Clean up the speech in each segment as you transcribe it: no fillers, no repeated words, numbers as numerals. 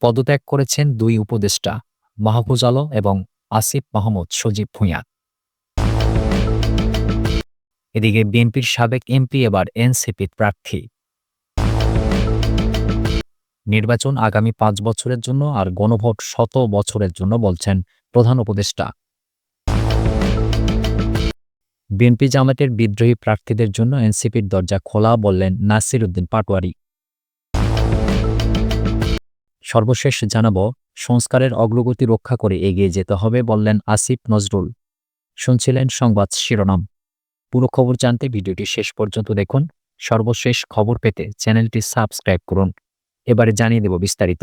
পদত্যাগ করেছেন দুই উপদেষ্টা মাহফুজ আলম এবং আসিফ মাহমুদ সজীব ভূঁইয়া। এদিকে বিএনপির সাবেক এমপি এবার এনসিপির প্রার্থী। নির্বাচন আগামী ৫ বছরের জন্য আর গণভোট ১০০ বছরের জন্য বলছেন প্রধান উপদেষ্টা। বিএনপি জামায়াতের বিদ্রোহী প্রার্থীদের জন্য এনসিপির দরজা খোলা বললেন নাসির উদ্দিন পাটোয়ারি। সর্বশেষ জানাব, সংস্কারের অগ্রগতি রক্ষা করে এগিয়ে যেতে হবে বললেন আসিফ নজরুল। শুনছিলেন সংবাদ শিরোনাম। পুরো খবর জানতে ভিডিওটি শেষ পর্যন্ত দেখুন। সর্বশেষ খবর পেতে চ্যানেলটি সাবস্ক্রাইব করুন। এবারে জানিয়ে দেব বিস্তারিত।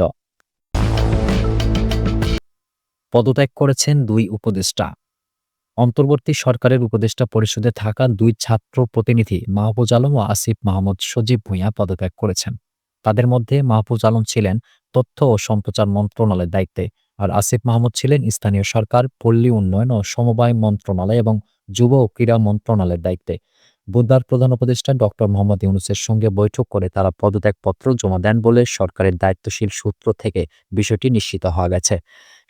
পদত্যাগ করেছেন দুই উপদেষ্টা। অন্তর্বর্তী সরকারের উপদেষ্টা পরিষদে থাকা দুই ছাত্র প্রতিনিধি মাহফুজ আলম ও আসিফ মাহমুদ সজীব ভূঁইয়া পদত্যাগ করেছেন। তাদের মধ্যে মাহফুজ আলম ছিলেন তথ্য ও সম্প্রচার মন্ত্রণালয়ের দায়িত্বে, আর আসিফ মাহমুদ ছিলেন স্থানীয় সরকার, পল্লী উন্নয়ন ও সমবায় মন্ত্রণালয় এবং যুব ও ক্রীড়া মন্ত্রণালয়ের দায়িত্বে। বুধবার প্রধান উপদেষ্টা ডক্টর মোহাম্মদ ইউনূসের সঙ্গে বৈঠক করে তারা পদত্যাগপত্র জমা দেন বলে সরকারের দায়িত্বশীল সূত্র থেকে বিষয়টি নিশ্চিত হওয়া গেছে।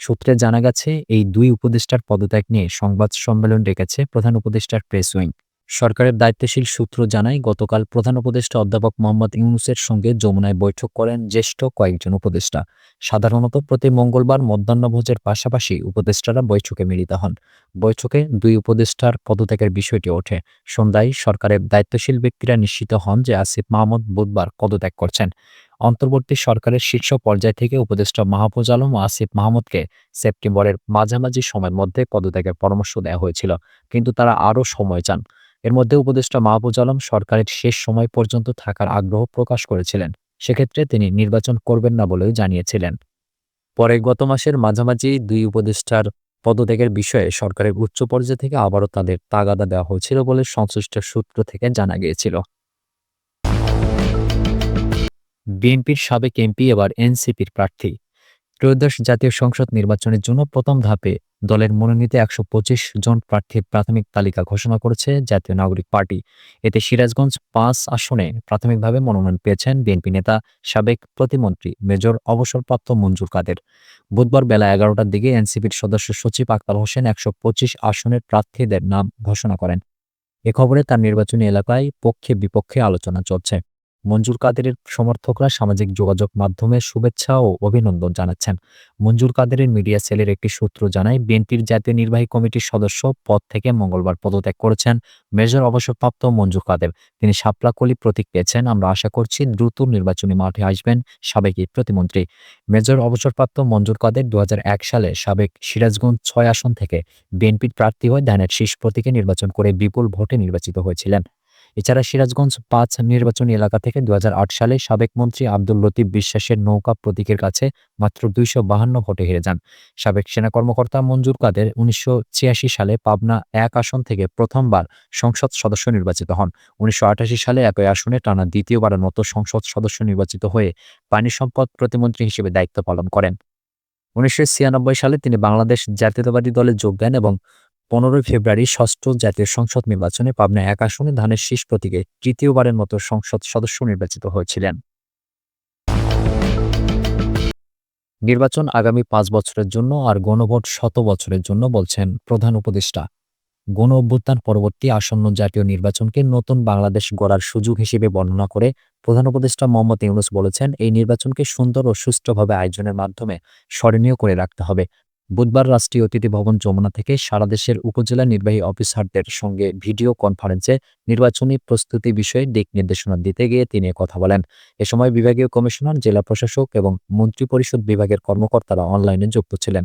সূত্রে জানা গেছে, এই দুই উপদেষ্টার পদত্যাগ নিয়ে সংবাদ সম্মেলন ডেকেছে প্রধান উপদেষ্টার প্রেস উইং। সরকারের দায়িত্বশীল সূত্র জানায়, গতকাল প্রধান উপদেষ্টা অধ্যাপক মোহাম্মদ ইউনূসের সঙ্গে যমুনায় বৈঠক করেন জ্যেষ্ঠ কয়েকজন উপদেষ্টা। সাধারণত প্রতি মঙ্গলবার মধ্যাহ্নভোজের পাশাপাশি উপদেষ্টারা বৈঠকে মিলিত হন। বৈঠকে দুই উপদেষ্টার পদত্যাগের বিষয়টি ওঠে। সন্ধ্যায় সরকারের দায়িত্বশীল ব্যক্তিরা নিশ্চিত হন যে আসিফ মাহমুদ বুধবার পদত্যাগ করছেন। অন্তর্বর্তী সরকারের শীর্ষ পর্যায় থেকে উপদেষ্টা মাহফুজ আলম ও আসিফ মাহমুদকে সেপ্টেম্বরের মাঝামাঝি সময়ের মধ্যে পদত্যাগের পরামর্শ দেওয়া হয়েছিল, কিন্তু তারা আরও সময় চান। এর মধ্যে উপদেষ্টা মাহফুজ আলম সরকারের শেষ সময় পর্যন্ত থাকার আগ্রহ প্রকাশ করেছিলেন। সেক্ষেত্রে তিনি নির্বাচন করবেন না বলেও জানিয়েছিলেন। পরে গত মাসের মাঝামাঝি দুই উপদেষ্টার পদত্যাগের বিষয়ে সরকারের উচ্চ পর্যায় থেকে আবারও তাদের তাগাদা দেওয়া হয়েছিল বলে সংশ্লিষ্ট সূত্র থেকে জানা গিয়েছিল। বিএনপির সাবেক এমপি এবার এনসিপির প্রার্থী। ত্রয়োদশ জাতীয় সংসদ নির্বাচনের জন্য প্রথম ধাপে দলের মনোনীত ১২৫ জন প্রার্থীর প্রাথমিক তালিকা ঘোষণা করেছে জাতীয় নাগরিক পার্টি। এতে সিরাজগঞ্জ ৫ আসনে প্রাথমিকভাবে মনোনয়ন পেয়েছেন বিএনপি নেতা সাবেক প্রতিমন্ত্রী মেজর অবসরপ্রাপ্ত মঞ্জুর কাদের। বুধবার বেলা ১১টার দিকে এনসিপির সদস্য সচিব আক্তার হোসেন ১২৫ আসনের প্রার্থীদের নাম ঘোষণা করেন। এ খবরে তার নির্বাচনী এলাকায় পক্ষে বিপক্ষে আলোচনা চলছে। মঞ্জুর কাদেরের সমর্থকরা সামাজিক যোগাযোগ মাধ্যমে শুভেচ্ছা ও অভিনন্দন জানাচ্ছেন। মঞ্জুর কাদেরের মিডিয়া সেলের একটি সূত্র জানায়, বিএনপির জাতীয় নির্বাহী কমিটির সদস্য পদ থেকে মঙ্গলবার পদত্যাগ করেছেন মেজর অবসরপ্রাপ্ত মঞ্জুর কাদের। তিনি শাপলা কলি প্রতীক পেয়েছেন। আমরা আশা করছি দ্রুত নির্বাচনী মাঠে আসবেন সাবেক এই প্রতিমন্ত্রী। মেজর অবসরপ্রাপ্ত মঞ্জুর কাদের ২০০১ সালে সাবেক সিরাজগঞ্জ ৬ আসন থেকে বিএনপির প্রার্থী হয়ে ধানের শীষ প্রতীকে নির্বাচন করে বিপুল ভোটে নির্বাচিত হয়েছিলেন। এছাড়া সিরাজগঞ্জ ৫ নির্বাচনী এলাকা থেকে ২০০৮ সালে সাবেক মন্ত্রী আব্দুল লতিফ বিশ্বাসের নৌকা প্রতীকের কাছে মাত্র ২৫২ ভোটে হেরে যান। সাবেক সেনা কর্মকর্তা মঞ্জুর কাদের ১৯৮৬ সালে পাবনা ১ আসন থেকে প্রথমবার সংসদ সদস্য নির্বাচিত হন। ১৯৮৮ সালে একই আসনে টানা দ্বিতীয়বারের মতো সংসদ সদস্য নির্বাচিত হয়ে পানি সম্পদ প্রতিমন্ত্রী হিসেবে দায়িত্ব পালন করেন। ১৯৯৬ সালে তিনি বাংলাদেশ জাতীয়তাবাদী দলে যোগ দেন এবং ১৫ ফেব্রুয়ারি ষষ্ঠ জাতীয় সংসদ নির্বাচনে পাবনা ১ আসনে ধানের শীষ প্রতীকে তৃতীয়বারের মতো সংসদ সদস্য নির্বাচিত হয়েছিলেন। নির্বাচন আগামী ৫ বছরের জন্য আর গণভোট ১০০ বছরের জন্য বলছেন প্রধান উপদেষ্টা। গণ অভ্যুত্থান পরবর্তী আসন্ন জাতীয় নির্বাচনকে নতুন বাংলাদেশ গড়ার সুযোগ হিসেবে বর্ণনা করে প্রধান উপদেষ্টা মোহাম্মদ ইউনূস বলেছেন, এই নির্বাচনকে সুন্দর ও সুষ্ঠুভাবে আয়োজনের মাধ্যমে স্মরণীয় করে রাখতে হবে। বুধবার রাষ্ট্রীয় অতিথি ভবন যমুনা থেকে সারা দেশের উপজেলা নির্বাহী অফিসারদের সঙ্গে ভিডিও কনফারেন্সে নির্বাচনী প্রস্তুতি বিষয়ে দিক নির্দেশনা দিতে গিয়ে তিনি কথা বলেন। এ সময় বিভাগীয় কমিশনার, জেলা প্রশাসক এবং মন্ত্রিপরিষদ বিভাগের কর্মকর্তারা অনলাইনে যুক্ত ছিলেন।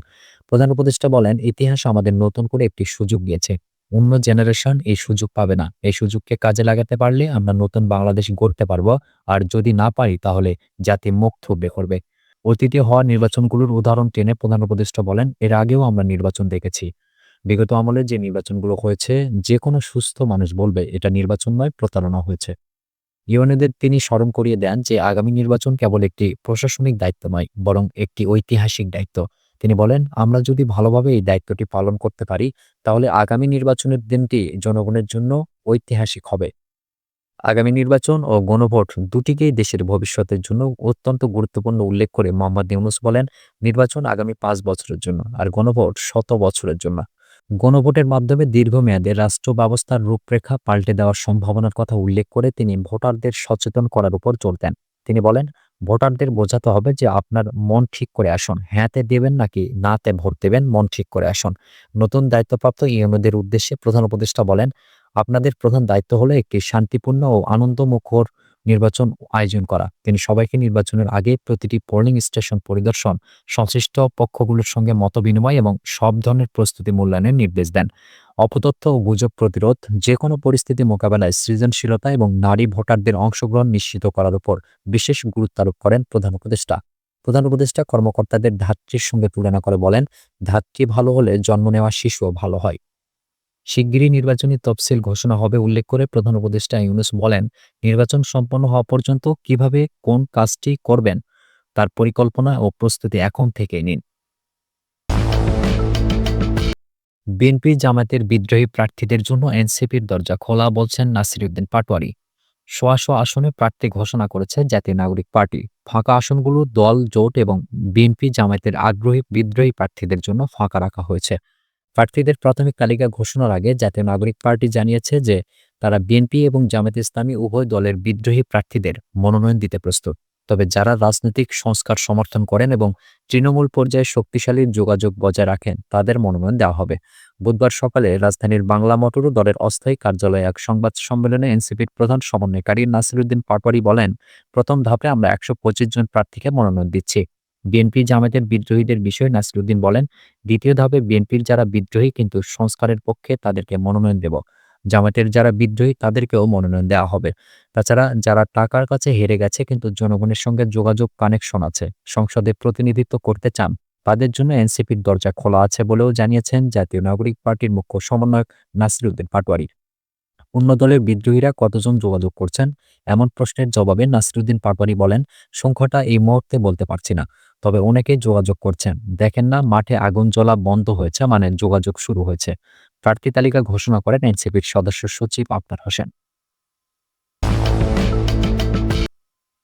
প্রধান উপদেষ্টা বলেন, ইতিহাস আমাদের নতুন করে একটি সুযোগ দিয়েছে। অন্য জেনারেশন এই সুযোগ পাবে না। এই সুযোগকে কাজে লাগাতে পারলে আমরা নতুন বাংলাদেশ গড়তে পারব, আর যদি না পারি তাহলে জাতি মুখ থুবড়ে পড়বে। অতীতে হওয়া নির্বাচনগুলোর উদাহরণ টেনে প্রধান উপদেষ্টা বলেন, এর আগেও আমরা নির্বাচন দেখেছি। বিগত আমলে যে নির্বাচনগুলো হয়েছে, যে কোনো সুস্থ মানুষ বলবে এটা নির্বাচন নয়, প্রতারণা হয়েছে। ইউএনএদের তিনি স্মরণ করিয়ে দেন যে আগামী নির্বাচন কেবল একটি প্রশাসনিক দায়িত্ব নয়, বরং একটি ঐতিহাসিক দায়িত্ব। তিনি বলেন, আমরা যদি ভালোভাবে এই দায়িত্বটি পালন করতে পারি, তাহলে আগামী নির্বাচনের দিনটি জনগণের জন্য ঐতিহাসিক হবে। আগামী নির্বাচন ও গণভোট দুটিকেই দেশের ভবিষ্যতের জন্য অত্যন্ত গুরুত্বপূর্ণ উল্লেখ করে মোহাম্মদ ইউনূস বলেন, নির্বাচন আগামী ৫ বছরের জন্য আর গণভোট শত বছরের জন্য। গণভোটের মাধ্যমে দীর্ঘমেয়াদে রাষ্ট্র ব্যবস্থার রূপরেখা পাল্টে দেওয়ার সম্ভাবনার কথা উল্লেখ করে তিনি ভোটারদের সচেতন করার উপর জোর দেন। তিনি বলেন, ভোটারদের বোঝাতে হবে যে আপনার মন ঠিক করে আসুন, হ্যাঁতে দেবেন নাকি নাতে ভোট দেবেন, মন ঠিক করে আসুন। নতুন দায়িত্বপ্রাপ্ত ইউনুদের উদ্দেশ্যে প্রধান উপদেষ্টা বলেন, আপনাদের প্রধান দায়িত্ব হলো একটি শান্তিপূর্ণ ও আনন্দমুখর নির্বাচন আয়োজন করা। তিনি সবাইকে নির্বাচনের আগে প্রতিটি পোলিং স্টেশন পরিদর্শন, সংশ্লিষ্ট পক্ষগুলোর সঙ্গে মতবিনিময় এবং সব ধরনের প্রস্তুতি মূল্যায়নের নির্দেশ দেন। অপতথ্য ও গুজব প্রতিরোধ, যে কোনো পরিস্থিতি মোকাবেলায় সৃজনশীলতা এবং নারী ভোটারদের অংশগ্রহণ নিশ্চিত করার উপর বিশেষ গুরুত্ব আরোপ করেন প্রধান উপদেষ্টা। প্রধান উপদেষ্টা কর্মকর্তাদের ধাত্রীর সঙ্গে তুলনা করে বলেন, ধাত্রী ভালো হলে জন্ম নেওয়া শিশুও ভালো হয়। শিগগিরই নির্বাচনী তফসিল ঘোষণা হবে উল্লেখ করে প্রধান উপদেষ্টা ইউনূস বলেন, নির্বাচন সম্পন্ন হওয়া পর্যন্ত কিভাবে কোন কাজটি করবেন তার পরিকল্পনা ও প্রস্তুতি এখন থেকেই নিন। বিএনপি জামায়াতের বিদ্রোহী প্রার্থীদের জন্য এনসিপির দরজা খোলা বলছেন নাসিরউদ্দিন পাটোয়ারি। সোয়াশো আসনে প্রার্থী ঘোষণা করেছে জাতীয় নাগরিক পার্টি। ফাঁকা আসনগুলো দল জোট এবং বিএনপি জামায়াতের আগ্রহী বিদ্রোহী প্রার্থীদের জন্য ফাঁকা রাখা হয়েছে। প্রার্থীদের প্রাথমিক তালিকা ঘোষণার আগে জাতীয় নাগরিক পার্টি জানিয়েছে যে তারা বিএনপি এবং জামায়াতে ইসলামী উভয় দলের বিদ্রোহী প্রার্থীদের মনোনয়ন দিতে প্রস্তুত। তবে যারা রাজনৈতিক সংস্কার সমর্থন করেন এবং তৃণমূল পর্যায়ে শক্তিশালী যোগাযোগ বজায় রাখেন তাদের মনোনয়ন দেওয়া হবে। বুধবার সকালে রাজধানীর বাংলা মোটর দলের অস্থায়ী কার্যালয়ে এক সংবাদ সম্মেলনে এনসিপির প্রধান সমন্বয়কারী নাসিরউদ্দিন পাটোয়ারি বলেন, প্রথম ধাপে আমরা ১২৫ জন প্রার্থীকে মনোনয়ন দিচ্ছি। বিএনপি জামায়াতের বিদ্রোহীদের বিষয়ে নাসিরউদ্দিন বলেন, দ্বিতীয় ধাপে বিএনপির যারা বিদ্রোহী কিন্তু সংস্কারের পক্ষে তাদেরকে মনোনয়ন দেব। জামায়াতের যারা বিদ্রোহী তাদেরকেও মনোনয়ন দেওয়া হবে। তাছাড়া যারা টাকার কাছে হেরে গেছে কিন্তু জনগণের সঙ্গে যোগাযোগ কানেকশন আছে, সংসদে প্রতিনিধিত্ব করতে চান, তাদের জন্য এনসিপির দরজা খোলা আছে বলেও জানিয়েছেন জাতীয় নাগরিক পার্টির মুখ্য সমন্বয়ক নাসিরউদ্দিন পাটোয়ারি। অন্য দলের বিদ্রোহীরা কতজন যোগাযোগ করছেন এমন প্রশ্নের জবাবে নাসিরউদ্দিন পাটোয়ারি বলেন, সংখ্যাটা এই মুহূর্তে বলতে পারছি না, তবে অনেকেই যোগাযোগ করছেন। দেখেন না, মাঠে আগুন জ্বলা বন্ধ হয়েছে মানে যোগাযোগ শুরু হয়েছে। প্রার্থী তালিকা ঘোষণা করেন এনসিপির সদস্য সচিব আফতার হোসেন।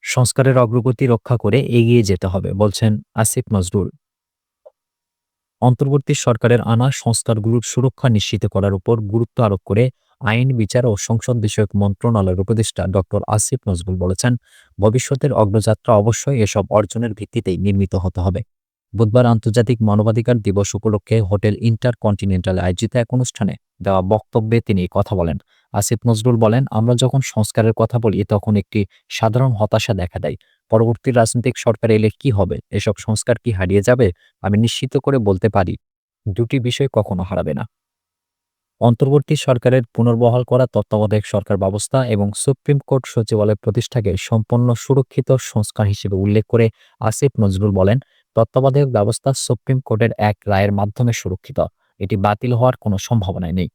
সংস্কারের অগ্রগতি রক্ষা করে এগিয়ে যেতে হবে বলছেন আসিফ নজরুল। অন্তর্বর্তী সরকারের আনা সংস্কারগুলোর সুরক্ষা নিশ্চিত করার উপর গুরুত্ব আরোপ করে আইন, বিচার ও সংসদ বিষয়ক মন্ত্রণালয়ের উপদেষ্টা ডক্টর আসিফ নজরুল বলেছেন, ভবিষ্যতের অগ্রযাত্রা অবশ্যই এসব অর্জনের ভিত্তিতেই নির্মিত হতে হবে। বুধবার আন্তর্জাতিক মানবাধিকার দিবস উপলক্ষে হোটেল ইন্টারকন্টিনেন্টালে আয়োজিত এক অনুষ্ঠানে দেওয়া বক্তব্যে তিনি এই কথা বলেন। আসিফ নজরুল বলেন, আমরা যখন সংস্কারের কথা বলি তখন একটি সাধারণ হতাশা দেখা দেয়। পরবর্তী রাজনৈতিক সরকার এলে কি হবে? এসব সংস্কার কি হারিয়ে যাবে? আমি নিশ্চিত করে বলতে পারি, দুটি বিষয় কখনো হারাবে না। অন্তর্বর্তী সরকারের পুনর্বহাল করা তত্ত্বাবধায়ক সরকার ব্যবস্থা এবং সুপ্রিম কোর্ট সচিবালয় প্রতিষ্ঠাকে সম্পন্ন সুরক্ষিত সংস্কার হিসেবে উল্লেখ করে আসিফ নজরুল বলেন, তত্ত্বাবধায়ক ব্যবস্থা সুপ্রিম কোর্টের এক রায়ের মাধ্যমে সুরক্ষিত। এটি বাতিল হওয়ার কোনো সম্ভাবনাই নেই।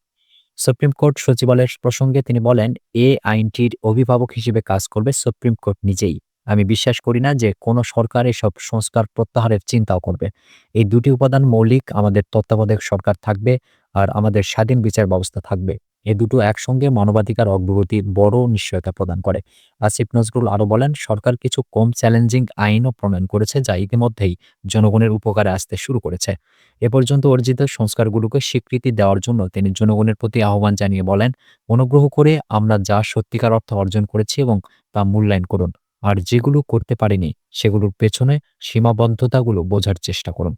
সুপ্রিম কোর্ট সচিবালয়ের প্রসঙ্গে তিনি বলেন, এ আইনটির অভিভাবক হিসেবে কাজ করবে সুপ্রিম কোর্ট নিজেই। আমি বিশ্বাস করি না যে কোনো সরকার এসব সংস্কার প্রত্যাহারের চিন্তাও করবে। এই দুটি উপাদান মৌলিক, আমাদের তত্ত্বাবধায়ক সরকার থাকবে আর আমাদের স্বাধীন বিচার ব্যবস্থা থাকবে। এ দুটো একসঙ্গে মানবাধিকার অগ্রগতি বড় নিশ্চয়তা প্রদান করে। আসিফ নজরুল আরও বলেন, সরকার কিছু কম চ্যালেঞ্জিং আইনও প্রণয়ন করেছে যা ইতিমধ্যেই জনগণের উপকারে আসতে শুরু করেছে। এ পর্যন্ত অর্জিত সংস্কারগুলোকে স্বীকৃতি দেওয়ার জন্য তিনি জনগণের প্রতি আহ্বান জানিয়ে বলেন, অনুগ্রহ করে আমরা যা সত্যিকার অর্থ অর্জন করেছি এবং তা মূল্যায়ন করুন। আর যেগুলো করতে পারেনি সেগুলোর পেছনে সীমাবদ্ধতাগুলো বোঝার চেষ্টা করুন।